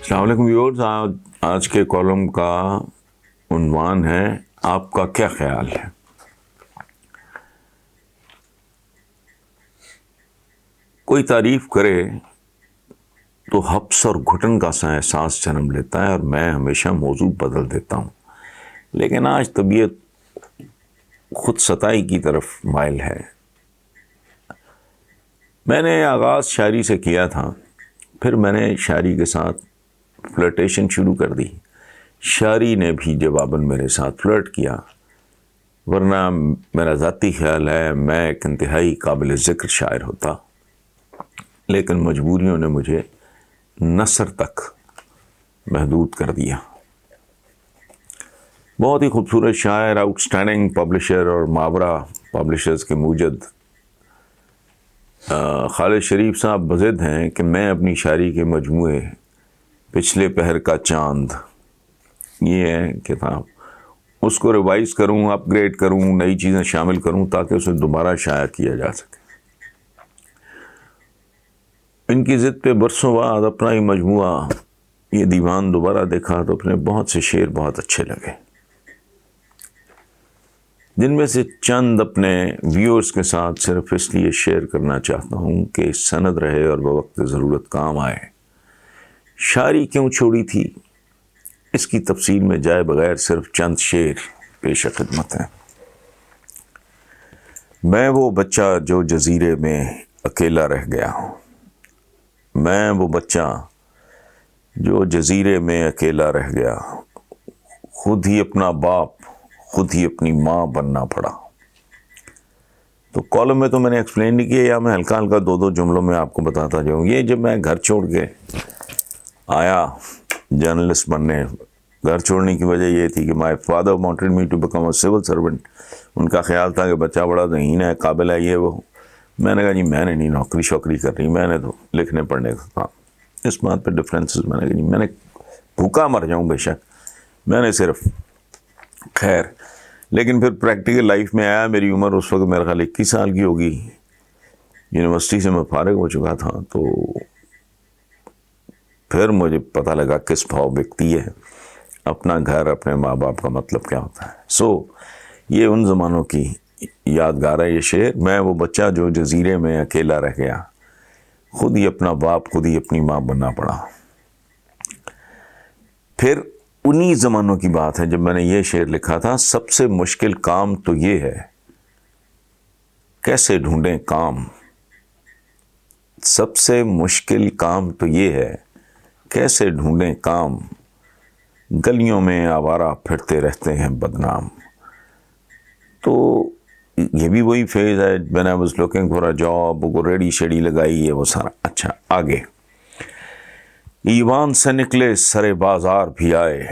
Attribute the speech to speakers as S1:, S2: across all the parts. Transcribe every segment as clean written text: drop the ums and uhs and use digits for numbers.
S1: السلام علیکم ویورز، آج کے کالم کا عنوان ہے آپ کا کیا خیال ہے۔ کوئی تعریف کرے تو حبس اور گھٹن کا سا احساس جنم لیتا ہے اور میں ہمیشہ موضوع بدل دیتا ہوں، لیکن آج طبیعت خود ستائی کی طرف مائل ہے۔ میں نے آغاز شاعری سے کیا تھا، پھر میں نے شاعری کے ساتھ فلرٹیشن شروع کر دی۔ شاعری نے بھی جواباً میرے ساتھ فلرٹ کیا، ورنہ میرا ذاتی خیال ہے میں ایک انتہائی قابل ذکر شاعر ہوتا، لیکن مجبوریوں نے مجھے نثر تک محدود کر دیا۔ بہت ہی خوبصورت شاعر، آؤٹ اسٹینڈنگ پبلشر اور ماورا پبلشرز کے موجد خالد شریف صاحب بضد ہیں کہ میں اپنی شاعری کے مجموعے پچھلے پہر کا چاند، یہ ہے کتاب، اس کو ریوائز کروں، اپ گریڈ کروں، نئی چیزیں شامل کروں تاکہ اسے دوبارہ شائع کیا جا سکے۔ ان کی ضد پہ برسوں بعد اپنا ہی مجموعہ یہ دیوان دوبارہ دیکھا تو اپنے بہت سے شعر بہت اچھے لگے، جن میں سے چند اپنے ویورز کے ساتھ صرف اس لیے شیئر کرنا چاہتا ہوں کہ سند رہے اور بوقت ضرورت کام آئے۔ شاعری کیوں چھوڑی تھی، اس کی تفصیل میں جائے بغیر صرف چند شعر پیش خدمت ہیں۔ میں وہ بچہ جو جزیرے میں اکیلا رہ گیا ہوں، میں وہ بچہ جو جزیرے میں اکیلا رہ گیا، خود ہی اپنا باپ خود ہی اپنی ماں بننا پڑا۔ تو کالم میں تو میں نے ایکسپلین نہیں کیا، یا میں ہلکا ہلکا دو جملوں میں آپ کو بتاتا جاؤں۔ یہ جب میں گھر چھوڑ کے آیا جرنلسٹ بننے، گھر چھوڑنے کی وجہ یہ تھی کہ my father wanted me to become a civil servant. ان کا خیال تھا کہ بچہ بڑا ذہین ہے، قابل ہے، یہ وہ۔ میں نے کہا جی میں نے نہیں نوکری شوکری کر رہی، میں نے تو لکھنے پڑھنے کا کام۔ اس بات پہ ڈفرینسز میں نے کہا جی میں نے بھوکا مر جاؤں بے شک، میں نے صرف خیر۔ لیکن پھر پریکٹیکل لائف میں آیا، میری عمر اس وقت میرا خیال 21 سال کی ہوگی، یونیورسٹی سے میں فارغ ہو چکا تھا، تو پھر مجھے پتہ لگا کس بھاؤ بکتی ہے اپنا گھر، اپنے ماں باپ کا مطلب کیا ہوتا ہے۔ یہ ان زمانوں کی یادگار ہے یہ شعر۔ میں وہ بچہ جو جزیرے میں اکیلا رہ گیا، خود ہی اپنا باپ خود ہی اپنی ماں بننا پڑا۔ پھر انہی زمانوں کی بات ہے جب میں نے یہ شعر لکھا تھا، سب سے مشکل کام تو یہ ہے کیسے ڈھونڈیں کام، سب سے مشکل کام تو یہ ہے کیسے ڈھونڈیں کام، گلیوں میں آوارہ پھرتے رہتے ہیں بدنام۔ تو یہ بھی وہی فیز ہے، when I was looking for a job، وہ ریڈی شیڈی لگائی ہے وہ سارا۔ اچھا آگے، ایوان سے نکلے سرے بازار بھی آئے،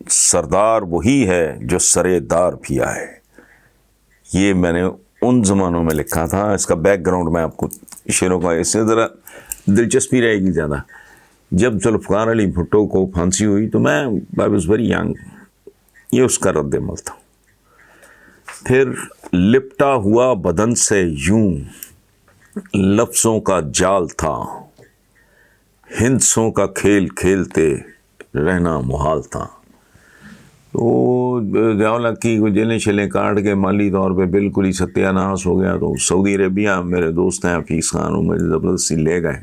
S1: سردار وہی ہے جو سرے دار بھی آئے۔ یہ میں نے ان زمانوں میں لکھا تھا۔ اس کا بیک گراؤنڈ میں آپ کو شعروں کا، اس سے ذرا دلچسپی رہے گی زیادہ۔ جب ذوالفقار علی بھٹو کو پھانسی ہوئی تو میں I was very young، یہ اس کا رد عمل تھا۔ پھر لپٹا ہوا بدن سے یوں لفظوں کا جال تھا، ہندسوں کا کھیل کھیلتے رہنا محال تھا۔ تو ضیاء کی جیلیں شیلیں کاٹ کے مالی طور پہ بالکل ہی ستیہ ناس ہو گیا، تو سعودی عربیہ میرے دوست ہیں حفیظ خان، وہ مجھے زبردستی لے گئے۔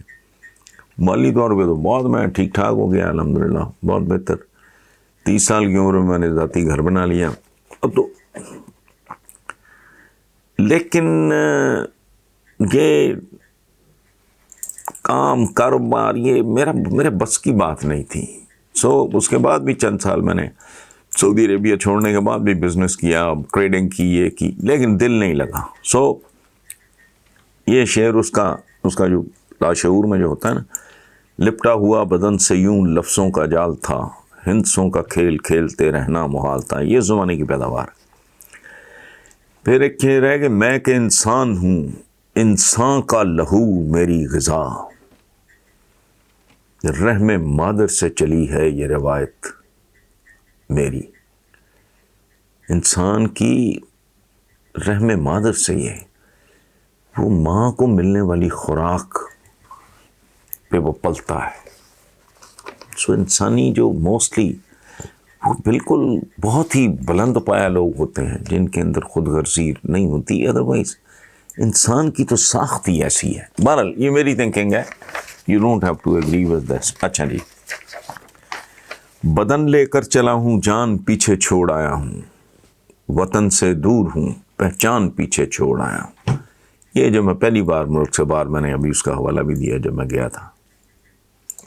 S1: مالی طور پہ تو بہت میں ٹھیک ٹھاک ہو گیا الحمدللہ، بہت بہتر۔ 30 سال کی عمر میں نے ذاتی گھر بنا لیا اب تو۔ لیکن یہ کام کاروبار یہ میرے بس کی بات نہیں تھی۔ اس کے بعد بھی چند سال میں نے سعودی عربیہ چھوڑنے کے بعد بھی بزنس کیا، ٹریڈنگ کی، یہ کی، لیکن دل نہیں لگا۔ یہ شعر اس کا جو لاشعور میں جو ہوتا ہے نا، لپٹا ہوا بدن سے یوں لفظوں کا جال تھا، ہندسوں کا کھیل کھیلتے رہنا محال تھا، یہ زمانے کی پیداوار۔ پھر ایک شعر ہے کہ میں کہ انسان ہوں، انسان کا لہو میری غذا، رحم مادر سے چلی ہے یہ روایت میری۔ انسان کی رحم مادر سے، یہ وہ ماں کو ملنے والی خوراک پہ وہ پلتا ہے۔ سو انسانی جو موسٹلی وہ بالکل بہت ہی بلند پایا لوگ ہوتے ہیں جن کے اندر خود غرضی نہیں ہوتی، ادروائز انسان کی تو ساخت ہی ایسی ہے. بہرحال یہ میری تھنکنگ ہے، you don't have to agree with this. اچھا جی، بدن لے کر چلا ہوں جان پیچھے چھوڑ آیا ہوں، وطن سے دور ہوں پہچان پیچھے چھوڑ آیا ہوں. یہ جو میں پہلی بار ملک سے باہر، میں نے ابھی اس کا حوالہ بھی دیا جب میں گیا تھا،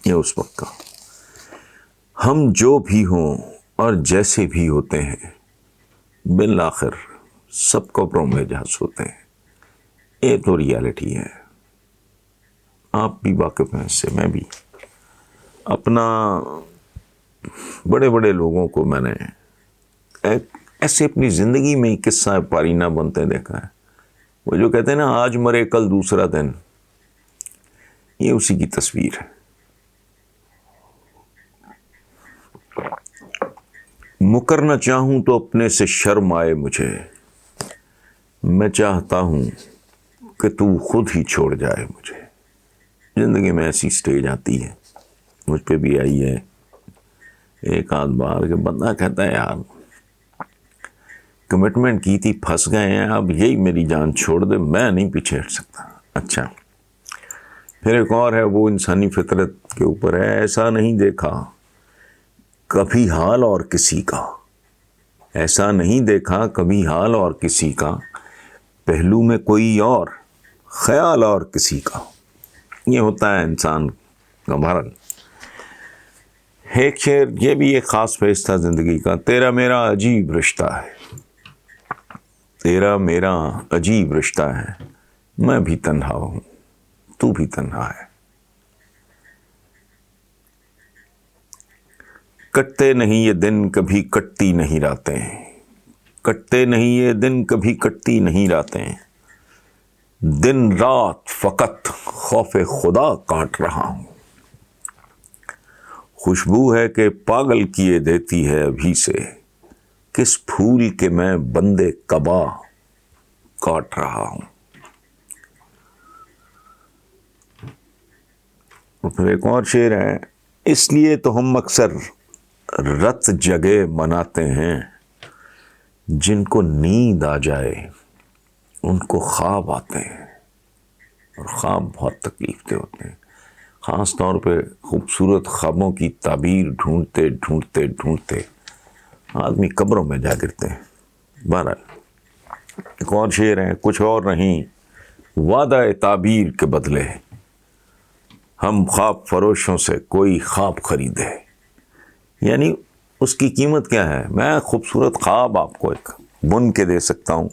S1: یہ اس وقت کا. ہم جو بھی ہوں اور جیسے بھی ہوتے ہیں بالآخر سب قبروں میں جہاز ہوتے ہیں. یہ تو ریالٹی ہے، آپ بھی واقف ہیں اس سے، میں بھی. اپنا بڑے بڑے لوگوں کو میں نے ایسے اپنی زندگی میں ہی قصہ پارینہ بنتے دیکھا ہے. وہ جو کہتے ہیں نا آج مرے کل دوسرا دن، یہ اسی کی تصویر ہے. مکرنا چاہوں تو اپنے سے شرم آئے مجھے، میں چاہتا ہوں کہ تو خود ہی چھوڑ جائے مجھے. زندگی میں ایسی سٹیج آتی ہے، مجھ پہ بھی آئی ہے ایک آدھ بار، کہ بندہ کہتا ہے یار کمٹمنٹ کی تھی، پھنس گئے ہیں، اب یہی میری جان چھوڑ دے، میں نہیں پیچھے ہٹ سکتا. اچھا، پھر ایک اور ہے، وہ انسانی فطرت کے اوپر ہے. ایسا نہیں دیکھا کبھی حال اور کسی کا، ایسا نہیں دیکھا کبھی حال اور کسی کا، پہلو میں کوئی اور خیال اور کسی کا. یہ ہوتا ہے انسان کا. بہرحال ایک شعر یہ بھی ایک خاص فیز تھا زندگی کا. تیرا میرا عجیب رشتہ ہے، تیرا میرا عجیب رشتہ ہے، میں بھی تنہا ہوں تو بھی تنہا ہے. کٹتے نہیں یہ دن کبھی کٹتی نہیں راتیں، کٹتے نہیں یہ دن کبھی کٹتی نہیں راتیں، دن رات فقط خوف خدا کاٹ رہا ہوں. خوشبو ہے کہ پاگل کیے دیتی ہے ابھی سے، کس پھول کے میں بندے قبا کاٹ رہا ہوں. پھر ایک اور شعر ہے، اس لیے تو ہم اکثر رت جگہ مناتے ہیں، جن کو نیند آ جائے ان کو خواب آتے ہیں. اور خواب بہت تکلیف دہ ہوتے ہیں، خاص طور پہ خوبصورت خوابوں کی تعبیر ڈھونڈتے ڈھونڈتے ڈھونڈتے آدمی قبروں میں جا گرتے ہیں. بہرحال ایک اور شعر ہے، کچھ اور نہیں وعدہ تعبیر کے بدلے ہم خواب فروشوں سے کوئی خواب خریدے. یعنی اس کی قیمت کیا ہے؟ میں خوبصورت خواب آپ کو ایک بن کے دے سکتا ہوں،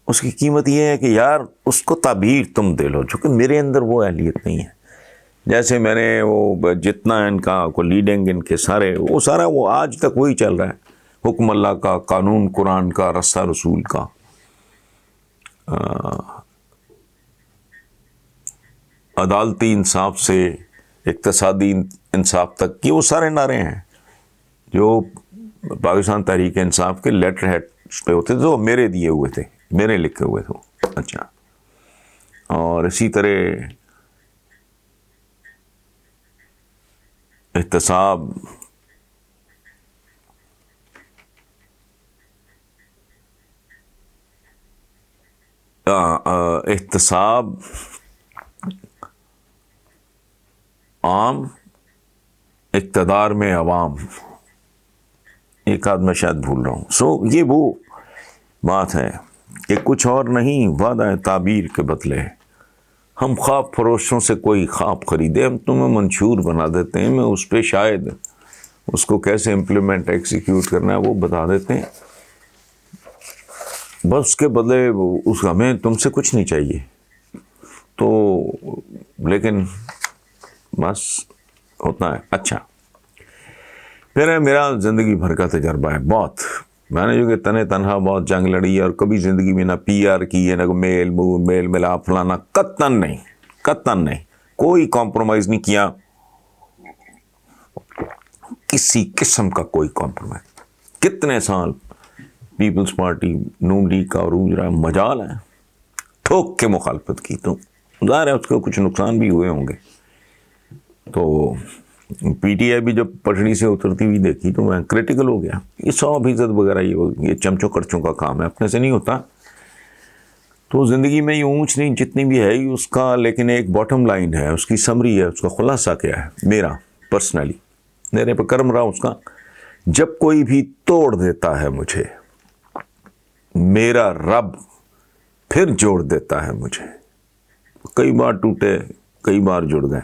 S1: اس کی قیمت یہ ہے کہ یار اس کو تعبیر تم دے لو، چونکہ میرے اندر وہ اہلیت نہیں ہے. جیسے میں نے وہ جتنا ان کا کو لیڈنگ ان کے سارے وہ سارا وہ آج تک وہی چل رہا ہے، حکم اللہ کا، قانون قرآن کا، رستہ رسول کا، عدالتی انصاف سے اقتصادی انصاف تک کی، وہ سارے نعرے ہیں جو پاکستان تحریک انصاف کے لیٹر ہیڈ پہ ہوتے تھے، وہ میرے دیے ہوئے تھے، میرے لکھے ہوئے تھے. اچھا، اور اسی طرح احتساب، احتساب عام، اقتدار میں عوام، ایک آدھ میں شاید بھول رہا ہوں. سو یہ وہ بات ہے کہ کچھ اور نہیں وعدہ تعبیر کے بدلے ہم خواب فروشوں سے کوئی خواب خریدے. ہم تمہیں منشور بنا دیتے ہیں، میں اس پہ شاید اس کو کیسے امپلیمنٹ ایکسیکیوٹ کرنا ہے وہ بتا دیتے ہیں، بس اس کے بدلے اس ہمیں تم سے کچھ نہیں چاہیے. تو لیکن بس ہوتا ہے. اچھا، پھر میرا زندگی بھر کا تجربہ ہے بہت. میں نے جو کہ تنہا بہت جنگ لڑی ہے، اور کبھی زندگی میں نہ پی آر کی ہے، نہ میل ملا فلانا، قطعاً نہیں، کوئی کمپرومائز نہیں کیا، کسی قسم کا کوئی کمپرومائز. کتنے سال پیپلز پارٹی نون لیگ کا عروج رہا، مجال ہے ٹھوک کے مخالفت کی، تو ظاہر ہے اس کو کچھ نقصان بھی ہوئے ہوں گے. تو پی ٹی آئی بھی جب پٹڑی سے اترتی ہوئی دیکھی تو میں کریٹیکل ہو گیا. یہ 100% وغیرہ یہ چمچوں کرچوں کا کام ہے, اپنے سے نہیں ہوتا. تو زندگی میں یہ اونچ نہیں جتنی بھی ہے اس کا, لیکن ایک باٹم لائن ہے, اس کی سمری ہے, اس کا خلاصہ کیا ہے میرا پرسنلی, میرے پہ کرم رہا اس کا. جب کوئی بھی توڑ دیتا ہے مجھے, میرا رب پھر جوڑ دیتا ہے مجھے. کئی بار ٹوٹے, کئی بار جڑ گئے.